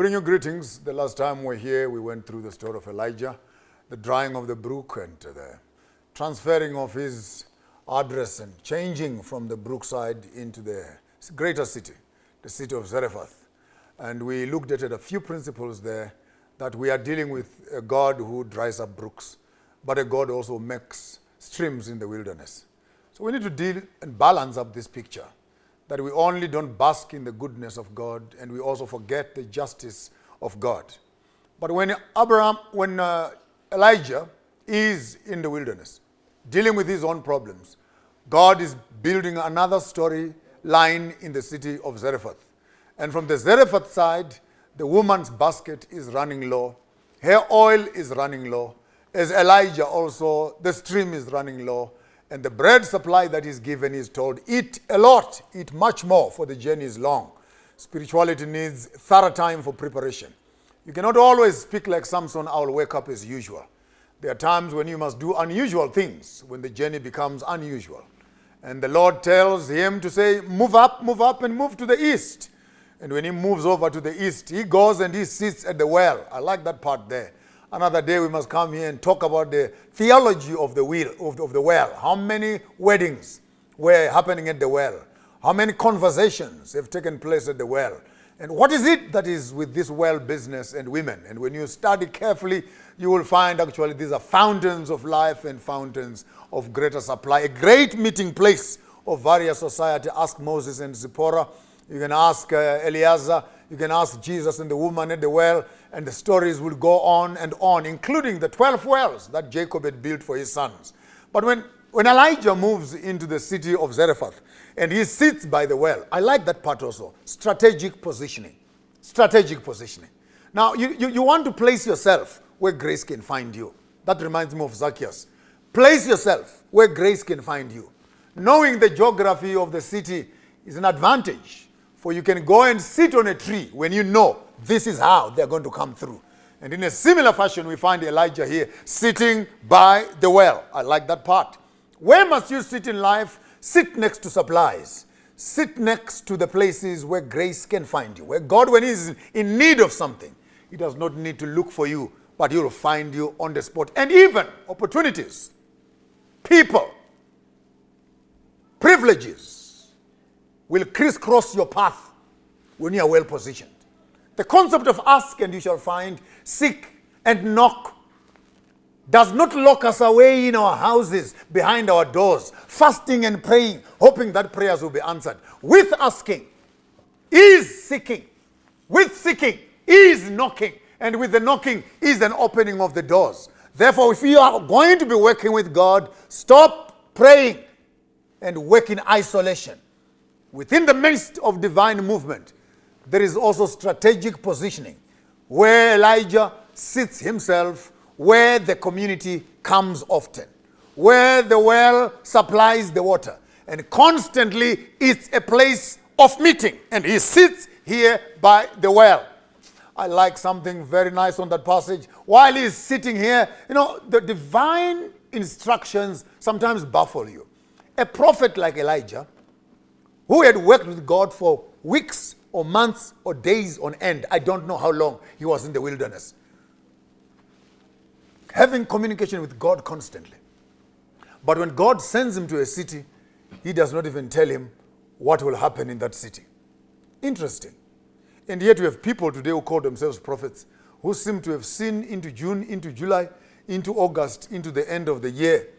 bring you greetings. The last time we were here, we went through the story of Elijah, the drying of the brook and the transferring of his address and changing from the brookside into the greater city, the city of Zarephath. And we looked at a few principles there that we are dealing with a God who dries up brooks, but a God also makes streams in the wilderness. So we need to deal and balance up this picture, that we only don't bask in the goodness of God and we also forget the justice of God. But when Elijah is in the wilderness, dealing with his own problems, God is building another storyline in the city of Zarephath. And from the Zarephath side, the woman's basket is running low. Her oil is running low. As Elijah also, the stream is running low. And the bread supply that is given is told, eat a lot, eat much more, for the journey is long. Spirituality needs thorough time for preparation. You cannot always speak like Samson, I will wake up as usual. There are times when you must do unusual things, when the journey becomes unusual. And the Lord tells him to say, move up, and move to the east. And when he moves over to the east, he goes and he sits at the well. I like that part there. Another day we must come here and talk about the theology of the well. How many weddings were happening at the well? How many conversations have taken place at the well? And what is it that is with this well business and women? And when you study carefully, you will find actually these are fountains of life and fountains of greater supply. A great meeting place of various society. Ask Moses and Zipporah. You can ask Eliezer. You can ask Jesus and the woman at the well. And the stories will go on, including the 12 wells that Jacob had built for his sons. But when Elijah moves into the city of Zarephath and he sits by the well, I like that part also. Strategic positioning. Strategic positioning. Now, you want to place yourself where grace can find you. That reminds me of Zacchaeus. Place yourself where grace can find you. Knowing the geography of the city is an advantage, for you can go and sit on a tree when you know this is how they're going to come through. And in a similar fashion, we find Elijah here sitting by the well. I like that part. Where must you sit in life? Sit next to supplies. Sit next to the places where grace can find you. Where God, when he's in need of something, he does not need to look for you, but he will find you on the spot. And even opportunities, people, privileges will crisscross your path when you are well positioned. The concept of ask and you shall find, seek and knock does not lock us away in our houses, behind our doors, fasting and praying, hoping that prayers will be answered. With asking is seeking. With seeking is knocking. And with the knocking is an opening of the doors. Therefore, if you are going to be working with God, stop praying and work in isolation. Within the midst of divine movement, there is also strategic positioning, where Elijah sits himself, where the community comes often, where the well supplies the water, and constantly it's a place of meeting, and he sits here by the well. I like something very nice on that passage. While he's sitting here, the divine instructions sometimes baffle you. A prophet like Elijah, who had worked with God for weeks or months or days on end, I don't know how long he was in the wilderness, having communication with God constantly. But when God sends him to a city, he does not even tell him what will happen in that city. Interesting. And yet we have people today who call themselves prophets, who seem to have seen into June, into July, into August, into the end of the year.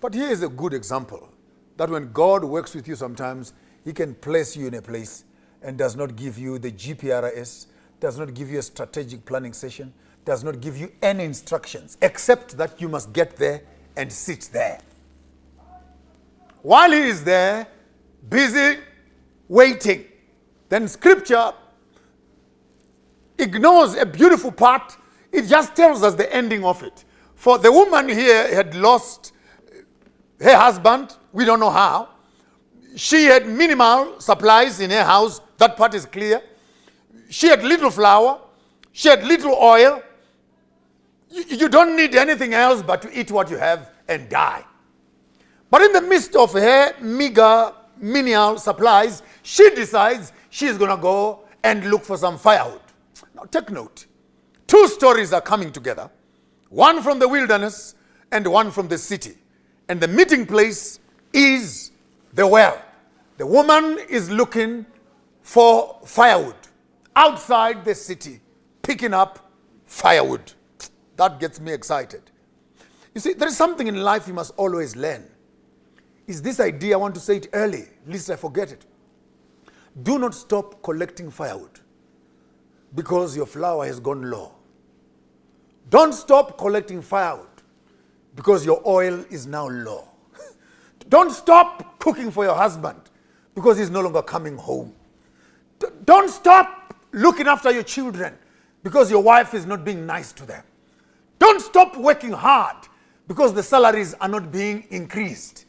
But here is a good example, that when God works with you sometimes, he can place you in a place and does not give you the GPRS, does not give you a strategic planning session, does not give you any instructions, except that you must get there and sit there. While he is there, busy waiting, then Scripture ignores a beautiful part. It just tells us the ending of it. For the woman here had lost her husband, we don't know how. She had minimal supplies in her house, that part is clear. She had little flour, she had little oil. You don't need anything else but to eat what you have and die. But in the midst of her meager, menial supplies, she decides she's going to go and look for some firewood. Now take note. Two stories are coming together. One from the wilderness and one from the city. And the meeting place is the well. The woman is looking for firewood outside the city, picking up firewood. That gets me excited. You see, there is something in life you must always learn. Is this idea, I want to say it early, lest I forget it. Do not stop collecting firewood because your flour has gone low. Don't stop collecting firewood because your oil is now low. Don't stop cooking for your husband because he's no longer coming home. Don't stop looking after your children because your wife is not being nice to them. Don't stop working hard because the salaries are not being increased.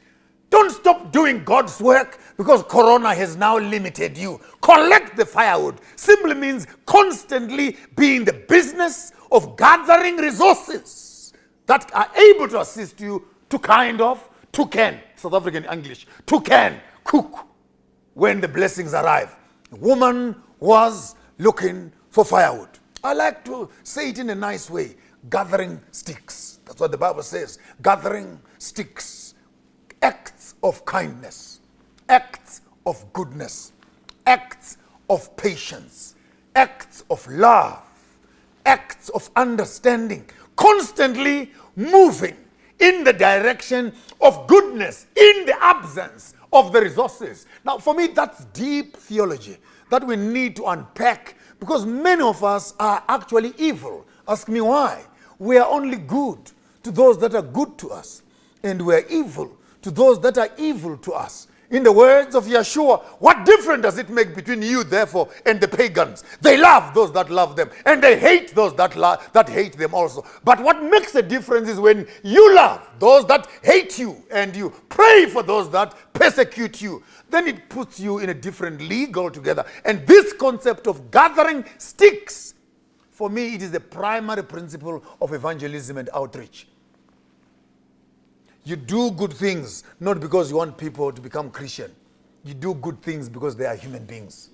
Don't stop doing God's work because Corona has now limited you. Collect the firewood simply means constantly be in the business of gathering resources that are able to assist you to can, South African English, to can cook when the blessings arrive. The woman was looking for firewood. I like to say it in a nice way, gathering sticks. That's what the Bible says, gathering sticks. Acts of kindness, acts of goodness, acts of patience, acts of love, acts of understanding, constantly moving in the direction of goodness in the absence of the resources. Now, for me, that's deep theology that we need to unpack because many of us are actually evil. Ask me why. We are only good to those that are good to us, and we are evil to those that are evil to us. In the words of Yeshua, what difference does it make between you, therefore, and the pagans? They love those that love them, and they hate those that hate them also. But what makes a difference is when you love those that hate you, and you pray for those that persecute you. Then it puts you in a different league altogether. And this concept of gathering sticks, for me, it is the primary principle of evangelism and outreach. You do good things not because you want people to become Christian. You do good things because they are human beings.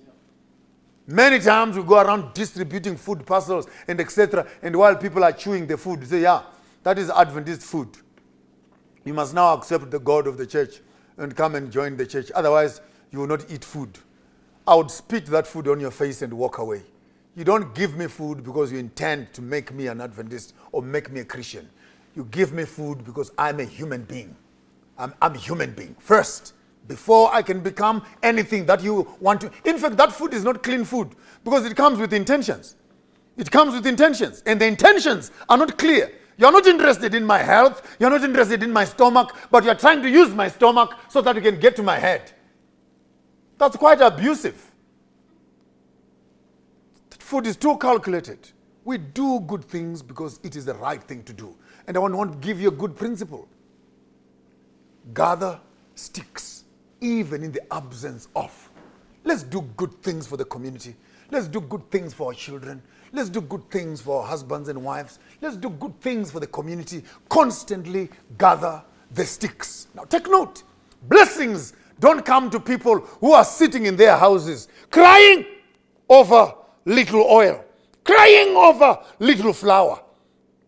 Many times we go around distributing food parcels and etc. And while people are chewing the food, they say, yeah, that is Adventist food. You must now accept the God of the church and come and join the church. Otherwise, you will not eat food. I would spit that food on your face and walk away. You don't give me food because you intend to make me an Adventist or make me a Christian. You give me food because I'm a human being. I'm a human being first, before I can become anything that you want to. In fact, that food is not clean food because it comes with intentions. It comes with intentions, and the intentions are not clear. You're not interested in my health. You're not interested in my stomach, but you're trying to use my stomach so that you can get to my head. That's quite abusive. That food is too calculated. We do good things because it is the right thing to do. And I want to give you a good principle. Gather sticks, even in the absence of. Let's do good things for the community. Let's do good things for our children. Let's do good things for our husbands and wives. Let's do good things for the community. Constantly gather the sticks. Now take note. Blessings don't come to people who are sitting in their houses crying over little oil, crying over little flour.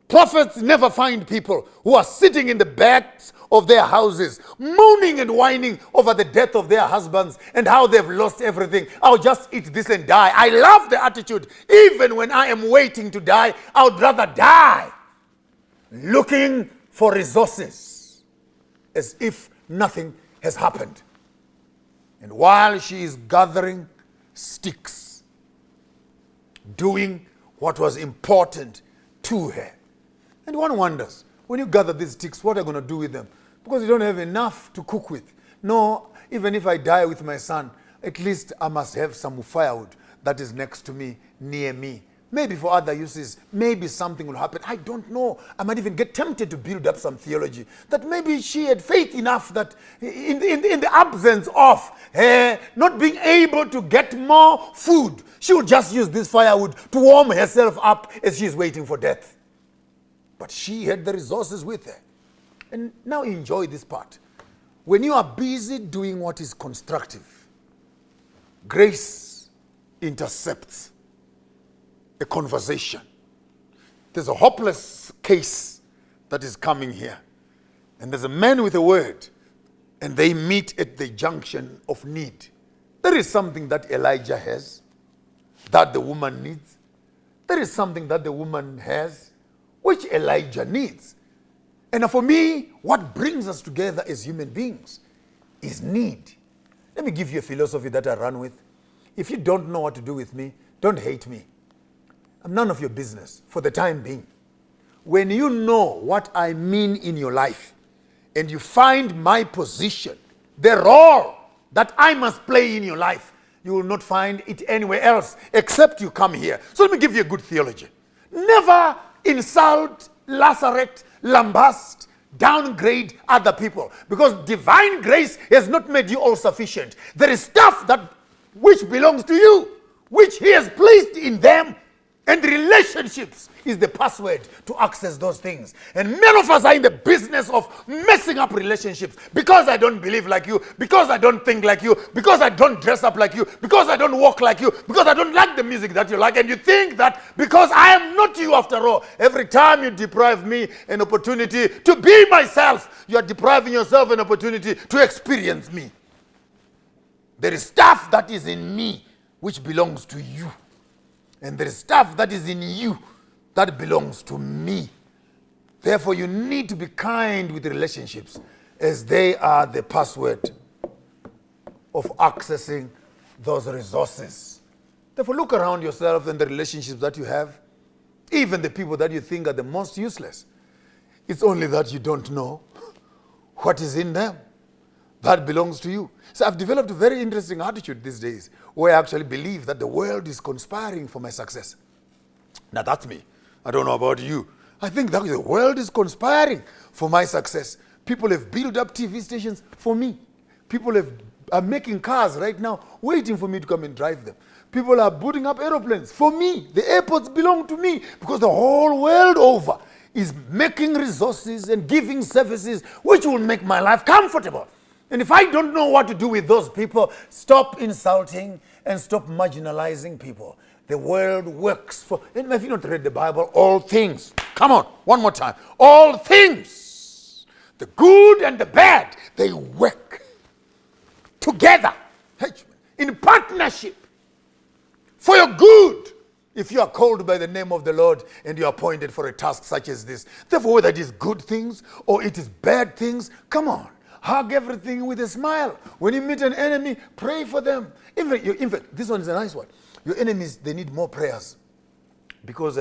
Prophets never find people who are sitting in the backs of their houses, moaning and whining over the death of their husbands and how they've lost everything. I'll just eat this and die. I love the attitude. Even when I am waiting to die, I would rather die looking for resources as if nothing has happened. And while she is gathering sticks, doing what was important to her. And one wonders, when you gather these sticks, what are you going to do with them? Because you don't have enough to cook with. No, even if I die with my son, at least I must have some firewood that is next to me, near me. Maybe for other uses, maybe something will happen. I don't know. I might even get tempted to build up some theology. That maybe she had faith enough that in the absence of her not being able to get more food, she would just use this firewood to warm herself up as she is waiting for death. But she had the resources with her. And now enjoy this part. When you are busy doing what is constructive, grace intercepts a conversation. There's a hopeless case that is coming here. And there's a man with a word, and they meet at the junction of need. There is something that Elijah has that the woman needs. There is something that the woman has which Elijah needs. And for me, what brings us together as human beings is need. Let me give you a philosophy that I run with. If you don't know what to do with me, don't hate me. I'm none of your business for the time being. When you know what I mean in your life, and you find my position, the role that I must play in your life, you will not find it anywhere else except you come here. So let me give you a good theology. Never insult, lacerate, lambast, downgrade other people, because divine grace has not made you all sufficient. There is stuff that which belongs to you, which he has placed in them, and relationships is the password to access those things. And many of us are in the business of messing up relationships because I don't believe like you, because I don't think like you, because I don't dress up like you, because I don't walk like you, because I don't like the music that you like. And you think that because I am not you after all, every time you deprive me an opportunity to be myself, you are depriving yourself an opportunity to experience me. There is stuff that is in me which belongs to you. And there is stuff that is in you that belongs to me. Therefore, you need to be kind with relationships, as they are the password of accessing those resources. Therefore, look around yourself and the relationships that you have, even the people that you think are the most useless. It's only that you don't know what is in them that belongs to you. So I've developed a very interesting attitude these days, where I actually believe that the world is conspiring for my success. Now that's me. I don't know about you. I think that the world is conspiring for my success. People have built up TV stations for me. People are making cars right now, waiting for me to come and drive them. People are putting up aeroplanes for me. The airports belong to me, because the whole world over is making resources and giving services which will make my life comfortable. And if I don't know what to do with those people, stop insulting and stop marginalizing people. The world works for, and if you not read the Bible, all things. Come on, one more time. All things, the good and the bad, they work together in partnership for your good. If you are called by the name of the Lord and you are appointed for a task such as this, therefore whether it is good things or it is bad things, come on. Hug everything with a smile. When you meet an enemy, pray for them. In fact, this one is a nice one. Your enemies, they need more prayers. Because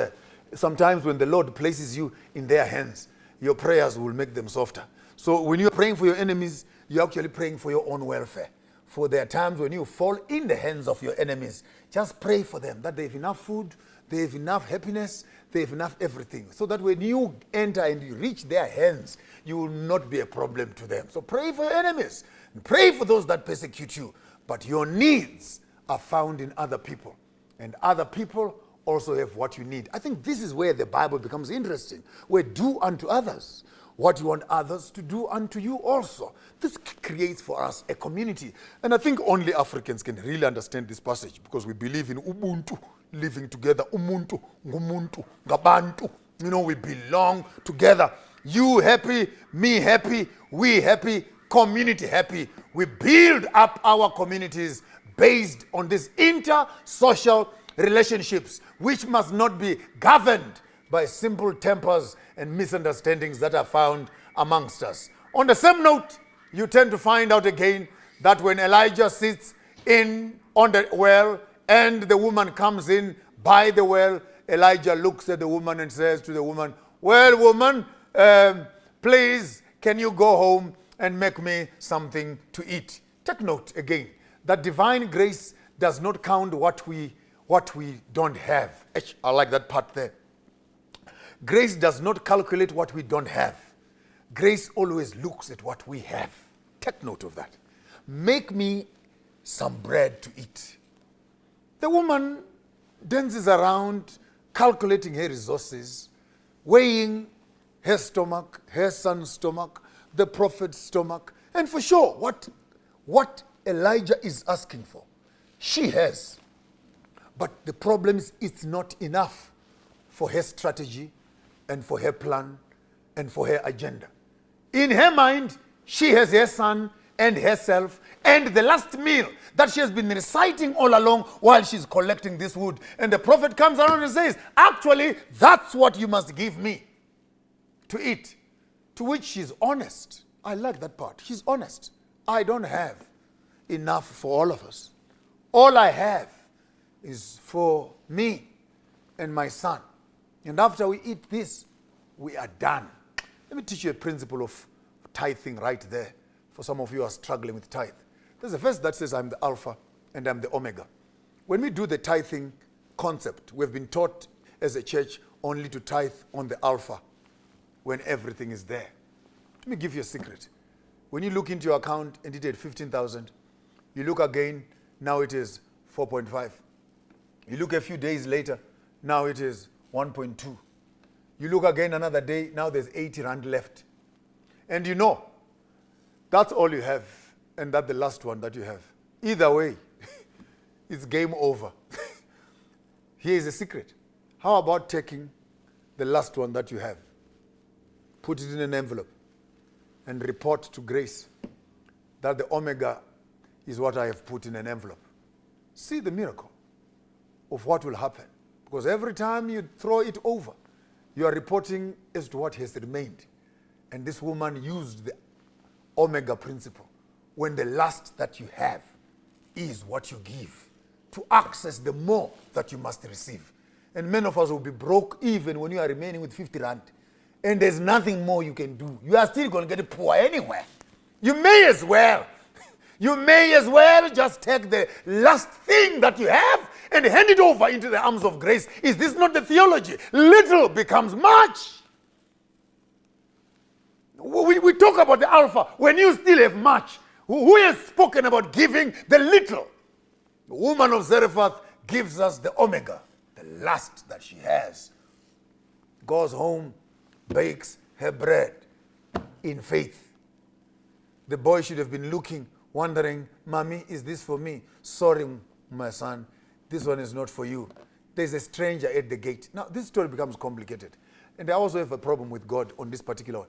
sometimes when the Lord places you in their hands, your prayers will make them softer. So when you're praying for your enemies, you're actually praying for your own welfare. For there are times when you fall in the hands of your enemies, just pray for them, that they have enough food, they have enough happiness, they have enough everything. So that when you enter and you reach their hands, you will not be a problem to them. So pray for your enemies. And pray for those that persecute you. But your needs are found in other people. And other people also have what you need. I think this is where the Bible becomes interesting. Where do unto others what you want others to do unto you also. This creates for us a community. And I think only Africans can really understand this passage, because we believe in Ubuntu, living together. Umuntu, ngumuntu, ngabantu. You know, we belong together. You happy, me happy, we happy, community happy. We build up our communities based on these inter-social relationships, which must not be governed by simple tempers and misunderstandings that are found amongst us. On the same note, you tend to find out again that when Elijah sits on the well and the woman comes in by the well, Elijah looks at the woman and says to the woman, "Well, woman, please, can you go home and make me something to eat?" Take note again that divine grace does not count what we don't have. I like that part there. Grace does not calculate what we don't have. Grace always looks at what we have. Take note of that. Make me some bread to eat. The woman dances around, calculating her resources, weighing her stomach, her son's stomach, the prophet's stomach. And for sure, what Elijah is asking for, she has. But the problem is it's not enough for her strategy and for her plan and for her agenda. In her mind, she has her son and herself and the last meal that she has been reciting all along while she's collecting this wood. And the prophet comes around and says, actually, that's what you must give me to eat. To which she's honest. I like that part. She's honest. I don't have enough for all of us. All I have is for me and my son. And after we eat this, we are done. Let me teach you a principle of tithing right there. For some of you who are struggling with tithe. There's a verse that says, I'm the Alpha and I'm the Omega. When we do the tithing concept, we've been taught as a church only to tithe on the Alpha when everything is there. Let me give you a secret. When you look into your account and it had 15,000, you look again, now it is 4.5. You look a few days later, now it is 1.2. You look again another day, now there's 80 rand left. And you know, that's all you have, and that's the last one that you have. Either way, it's game over. Here is a secret. How about taking the last one that you have, put it in an envelope, and report to Grace that the Omega is what I have put in an envelope. See the miracle of what will happen. Because every time you throw it over, you are reporting as to what has remained. And this woman used the Omega principle. When the last that you have is what you give, to access the more that you must receive. And many of us will be broke even when you are remaining with 50 rand. And there's nothing more you can do. You are still going to get poor anyway. You may as well. You may as well just take the last thing that you have and hand it over into the arms of grace. Is this not the theology? Little becomes much. We talk about the Alpha when you still have much. Who has spoken about giving the little? The woman of Zarephath gives us the Omega, the last that she has. Goes home, bakes her bread in faith. The boy should have been looking, wondering, Mommy, is this for me? Sorry, my son, this one is not for you. There's a stranger at the gate. Now, this story becomes complicated. And I also have a problem with God on this particular one.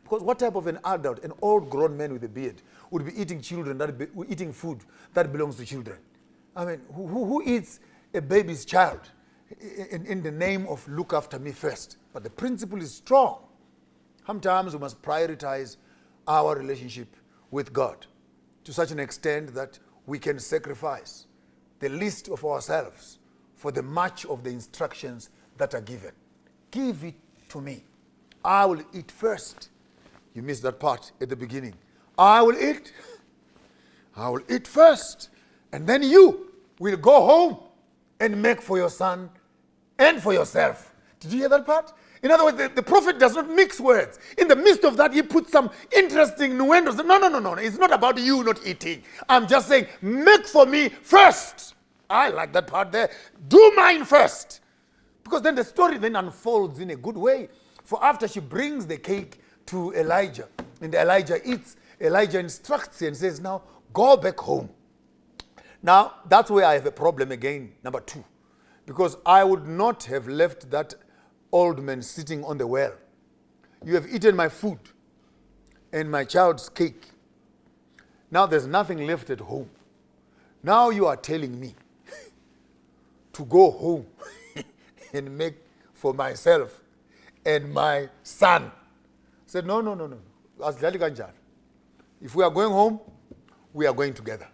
Because what type of an adult, an old grown man with a beard, would be eating eating food that belongs to children? I mean, who eats a baby's child in the name of look after me first? But the principle is strong. Sometimes we must prioritize our relationship with God to such an extent that we can sacrifice the least of ourselves for the much of the instructions that are given. Give it to me. I will eat first. You missed that part at the beginning. I will eat. I will eat first. And then you will go home and make for your son and for yourself. Did you hear that part? In other words, the prophet does not mix words. In the midst of that, he puts some interesting nuances. No. It's not about you not eating. I'm just saying, make for me first. I like that part there. Do mine first. Because then the story then unfolds in a good way. For after she brings the cake to Elijah, and Elijah eats, Elijah instructs her and says, now, go back home. Now, that's where I have a problem again, number 2. Because I would not have left that old man sitting on the well. You have eaten my food and my child's cake. Now there's nothing left at home. Now you are telling me to go home and make for myself and my son. I said, no. If we are going home, we are going together.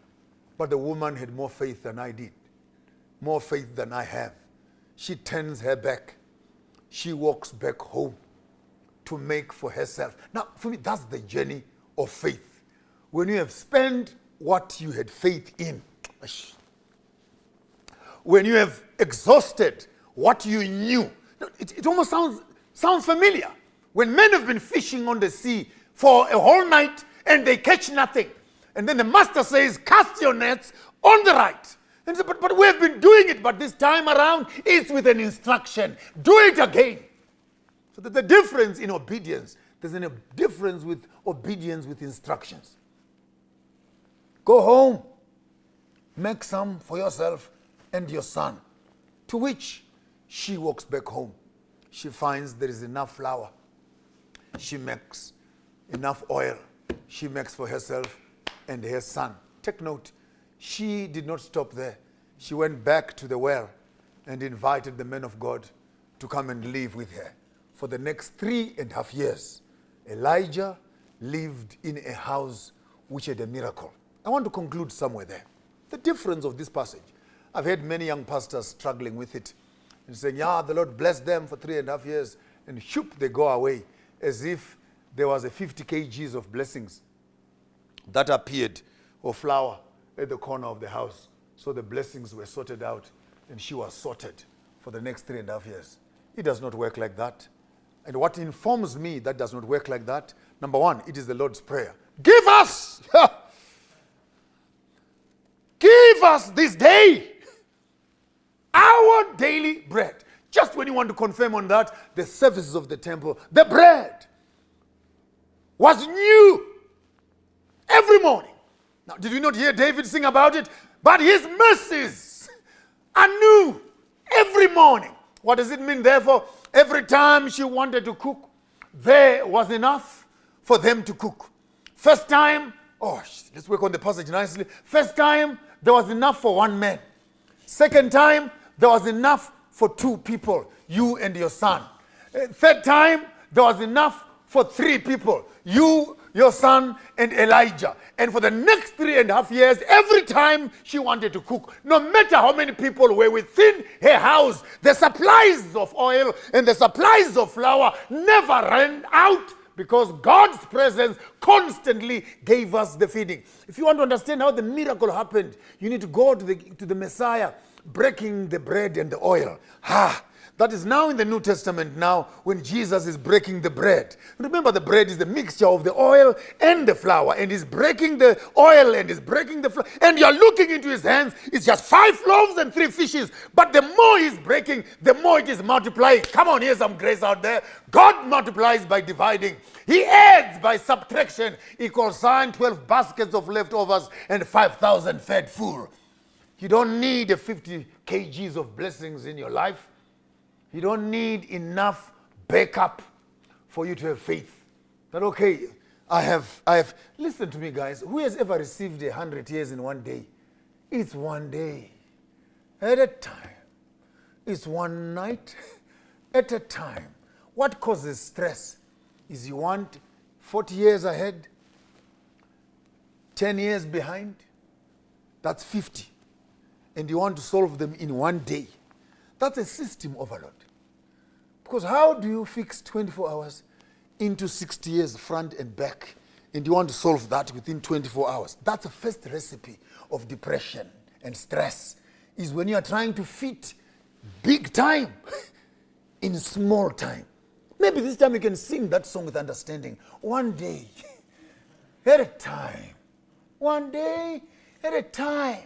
But the woman had more faith than I did. More faith than I have. She turns her back. She walks back home to make for herself. Now, for me, that's the journey of faith. When you have spent what you had faith in, when you have exhausted what you knew, it almost sounds familiar. When men have been fishing on the sea for a whole night and they catch nothing, and then the master says, cast your nets on the right. And say, but we have been doing it, but this time around it's with an instruction. Do it again. So there's a difference in obedience. There's a difference with obedience with instructions. Go home. Make some for yourself and your son. To which she walks back home. She finds there is enough flour. She makes enough oil. She makes for herself and her son. Take note, she did not stop there. She went back to the well and invited the men of God to come and live with her. For the next 3.5 years, Elijah lived in a house which had a miracle. I want to conclude somewhere there. The difference of this passage. I've heard many young pastors struggling with it and saying, yeah, the Lord blessed them for 3.5 years, and shoop, they go away, as if there was a 50 kgs of blessings that appeared, or flour, at the corner of the house. So the blessings were sorted out, and she was sorted for the next 3.5 years. It does not work like that. And what informs me that does not work like that, number one, it is the Lord's Prayer. Give us this day our daily bread. Just when you want to confirm on that, the services of the temple, the bread was new every morning. Now, did you not hear David sing about it? But his mercies are new every morning. What does it mean, therefore? Every time she wanted to cook, there was enough for them to cook. First time, let's work on the passage nicely. First time, there was enough for one man. Second time, there was enough for 2 people, you and your son. Third time, there was enough for 3 people, you, your son, and Elijah. And for the next 3.5 years, every time she wanted to cook, no matter how many people were within her house, the supplies of oil and the supplies of flour never ran out, because God's presence constantly gave us the feeding. If you want to understand how the miracle happened, you need to go to the Messiah breaking the bread and the oil. That is now in the New Testament now, when Jesus is breaking the bread. Remember, the bread is the mixture of the oil and the flour, and he's breaking the oil and he's breaking the flour. And you're looking into his hands, it's just 5 loaves and 3 fishes. But the more he's breaking, the more it is multiplying. Come on, here's some grace out there. God multiplies by dividing. He adds by subtraction. Equals 12 baskets of leftovers and 5,000 fed full. You don't need a 50 kgs of blessings in your life. You don't need enough backup for you to have faith. That, okay, I have, listen to me, guys. Who has ever received 100 years in one day? It's one day at a time. It's one night at a time. What causes stress is you want 40 years ahead, 10 years behind. That's 50. And you want to solve them in one day. That's a system overload. Because how do you fix 24 hours into 60 years front and back, and you want to solve that within 24 hours? That's the first recipe of depression and stress, is when you are trying to fit big time in small time. Maybe this time you can sing that song with understanding. One day at a time. One day at a time.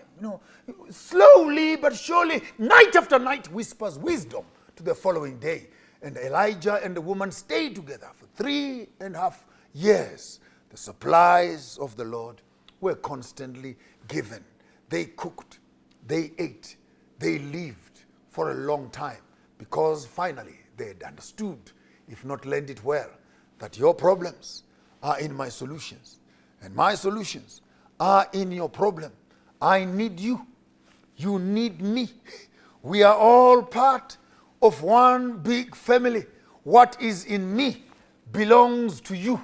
Slowly but surely, night after night, whispers wisdom to the following day. And Elijah and the woman stayed together for 3.5 years. The supplies of the Lord were constantly given. They cooked, they ate, they lived for a long time, because finally they had understood, if not learned it well, that your problems are in my solutions, and my solutions are in your problem. I need you. You need me. We are all part of one big family. What is in me belongs to you.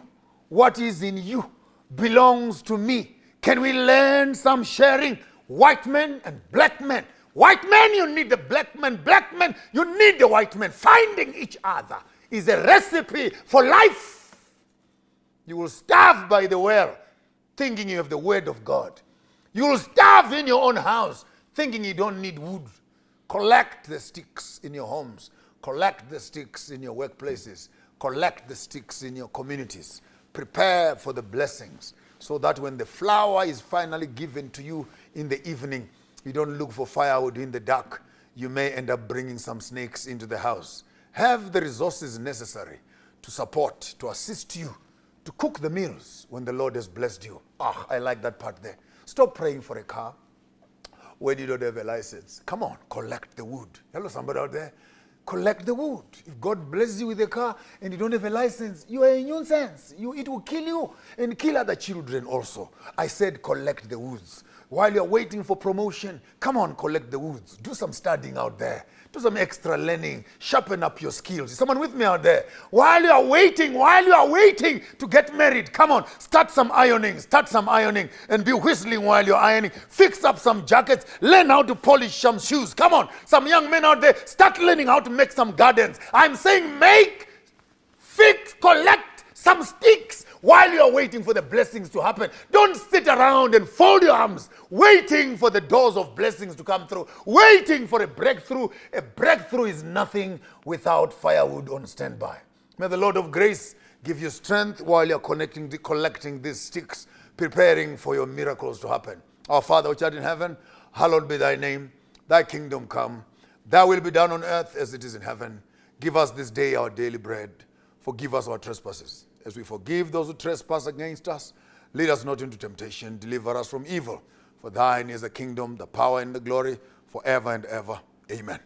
What is in you belongs to me. Can we learn some sharing? White men and black men. White men, you need the black men. Black men, you need the white men. Finding each other is a recipe for life. You will starve by the well, thinking you have the word of God. You will starve in your own house, thinking you don't need wood. Collect the sticks in your homes. Collect the sticks in your workplaces. Collect the sticks in your communities. Prepare for the blessings, so that when the flour is finally given to you in the evening, you don't look for firewood in the dark. You may end up bringing some snakes into the house. Have the resources necessary to support, to assist you, to cook the meals when the Lord has blessed you. I like that part there. Stop praying for a car, when you don't have a license. Come on, collect the wood. Hello, somebody out there. Collect the wood. If God blesses you with a car and you don't have a license, you are a nuisance. It will kill you and kill other children also. I said collect the woods. While you're waiting for promotion, come on, collect the woods. Do some studying out there. Do some extra learning. Sharpen up your skills. Is someone with me out there? While you are waiting to get married, come on, start some ironing and be whistling while you're ironing. Fix up some jackets. Learn how to polish some shoes. Come on, some young men out there, start learning how to make some gardens. I'm saying collect some sticks while you're waiting for the blessings to happen. Don't sit around and fold your arms, waiting for the doors of blessings to come through, waiting for a breakthrough. A breakthrough is nothing without firewood on standby. May the Lord of grace give you strength while you're collecting these sticks, preparing for your miracles to happen. Our Father which art in heaven, hallowed be thy name. Thy kingdom come. Thy will be done on earth as it is in heaven. Give us this day our daily bread. Forgive us our trespasses, as we forgive those who trespass against us. Lead us not into temptation. Deliver us from evil. For thine is the kingdom, the power, and the glory, forever and ever. Amen.